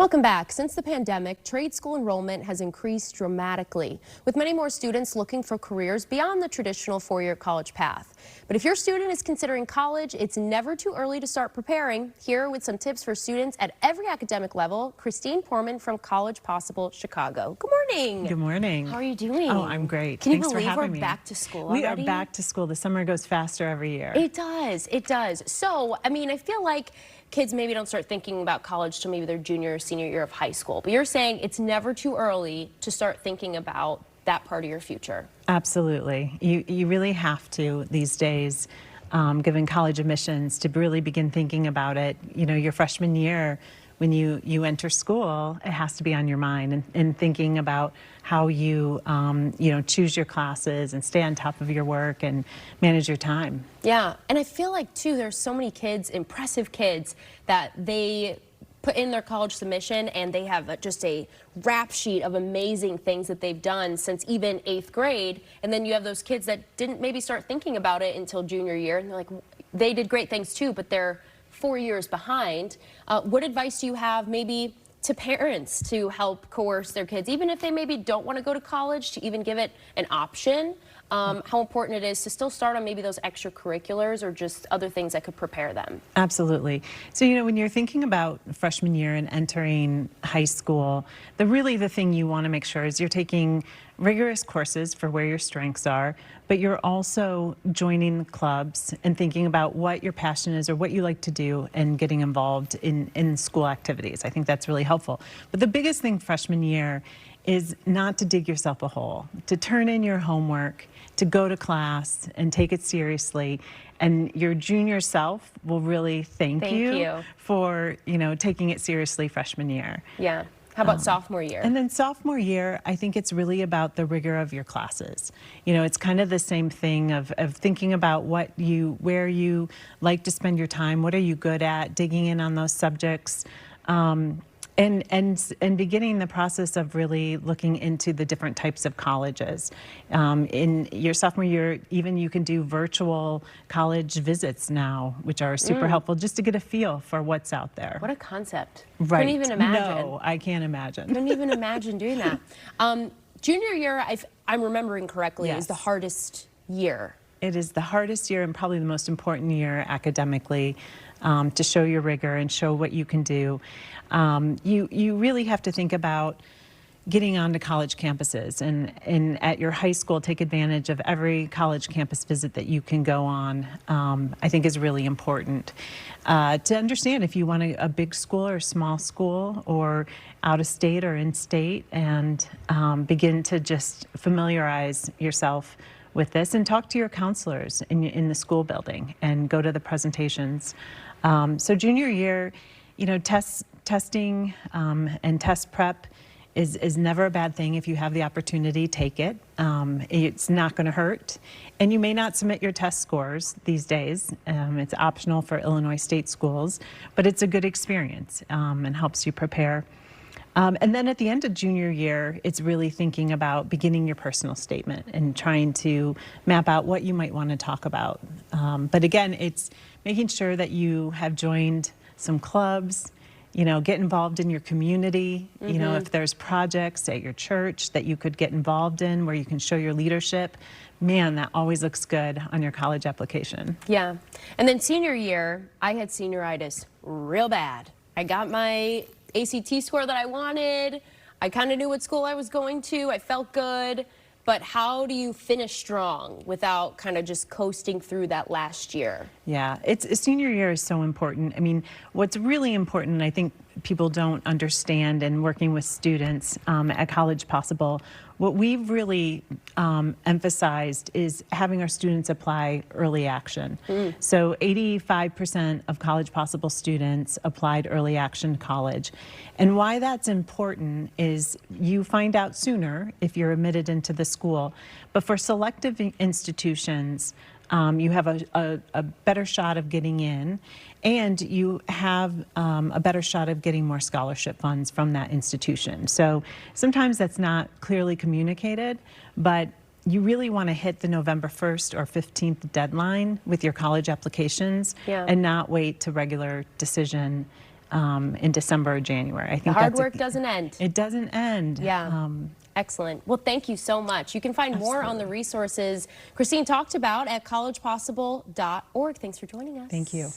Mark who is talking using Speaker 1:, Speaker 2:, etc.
Speaker 1: Welcome back. Since the pandemic, trade school enrollment has increased dramatically, with many more students looking for careers beyond the traditional four-year college path. But if your student is considering college, it's never too early to start preparing. Here with some tips for students at every academic level, Christine Porman from College Possible Chicago. Good morning.
Speaker 2: Good morning.
Speaker 1: How are you doing?
Speaker 2: Oh, I'm great.
Speaker 1: Can
Speaker 2: Thanks
Speaker 1: you believe
Speaker 2: for having
Speaker 1: we're
Speaker 2: me.
Speaker 1: back to school
Speaker 2: We
Speaker 1: already?
Speaker 2: are back to school. The summer goes faster every year.
Speaker 1: It does. It does. So, I mean, I feel like kids maybe don't start thinking about college till maybe their junior or senior year of high school. But you're saying it's never too early to start thinking about that part of your future.
Speaker 2: Absolutely. You really have to these days, given college admissions, to really begin thinking about it. You know, your freshman year, when you enter school, it has to be on your mind and thinking about how you, choose your classes and stay on top of your work and manage your time.
Speaker 1: Yeah, and I feel like, too, there's so many kids, impressive kids, that they put in their college submission and they have just a rap sheet of amazing things that they've done since even 8th grade. And then you have those kids that didn't maybe start thinking about it until junior year. And they're like, they did great things, too, but they're 4 years behind. What advice do you have maybe to parents to help coerce their kids, even if they maybe don't want to go to college, to even give it an option? How important it is to still start on maybe those extracurriculars or just other things that could prepare them?
Speaker 2: Absolutely. So, you know, when you're thinking about freshman year and entering high school, the thing you want to make sure is you're taking rigorous courses for where your strengths are, but you're also joining clubs and thinking about what your passion is or what you like to do and getting involved in school activities. I think that's really helpful. But the biggest thing freshman year is not to dig yourself a hole, to turn in your homework, to go to class and take it seriously. And your junior self will really thank you for, taking it seriously freshman year.
Speaker 1: Yeah. How about sophomore year?
Speaker 2: And then sophomore year, I think it's really about the rigor of your classes. You know, it's kind of the same thing of thinking about where you like to spend your time, what are you good at, digging in on those subjects. And beginning the process of really looking into the different types of colleges. In your sophomore year, even you can do virtual college visits now, which are super helpful just to get a feel for what's out there.
Speaker 1: What a concept.
Speaker 2: Right.
Speaker 1: Couldn't even imagine.
Speaker 2: No, I can't imagine.
Speaker 1: Couldn't even imagine doing that. Junior year, I'm remembering correctly,
Speaker 2: Yes.
Speaker 1: is the hardest year.
Speaker 2: It is the hardest year and probably the most important year academically to show your rigor and show what you can do. You really have to think about getting onto college campuses and at your high school take advantage of every college campus visit that you can go on. I think is really important to understand if you want a big school or a small school or out of state or in state, and begin to just familiarize yourself with this and talk to your counselors in the school building and go to the presentations. So junior year, testing and test prep is never a bad thing. If you have the opportunity, take it. It's not going to hurt. And you may not submit your test scores these days. It's optional for Illinois state schools, but it's a good experience and helps you prepare. And then at the end of junior year, it's really thinking about beginning your personal statement and trying to map out what you might want to talk about. But again, it's making sure that you have joined some clubs, get involved in your community. If there's projects at your church that you could get involved in where you can show your leadership, man, that always looks good on your college application.
Speaker 1: Yeah. And then senior year, I had senioritis real bad. I got my ACT score that I wanted. I kind of knew what school I was going to. I felt good. But how do you finish strong without kind of just coasting through that last year?
Speaker 2: Yeah, senior year is so important. I mean, what's really important, and I think people don't understand in working with students at College Possible, what we've really emphasized is having our students apply early action. So 85% of College Possible students applied early action to college. And why that's important is you find out sooner if you're admitted into the school. But for selective institutions, you have a better shot of getting in, and you have a better shot of getting more scholarship funds from that institution. So sometimes that's not clearly communicated, but you really want to hit the November 1st or 15th deadline with your college applications and not wait to regular decision in December or January. I think
Speaker 1: The hard
Speaker 2: that's
Speaker 1: work doesn't end.
Speaker 2: It doesn't end.
Speaker 1: Yeah. Excellent. Well, thank you so much. You can find more on the resources Christine talked about at collegepossible.org. Thanks for joining us.
Speaker 2: Thank you.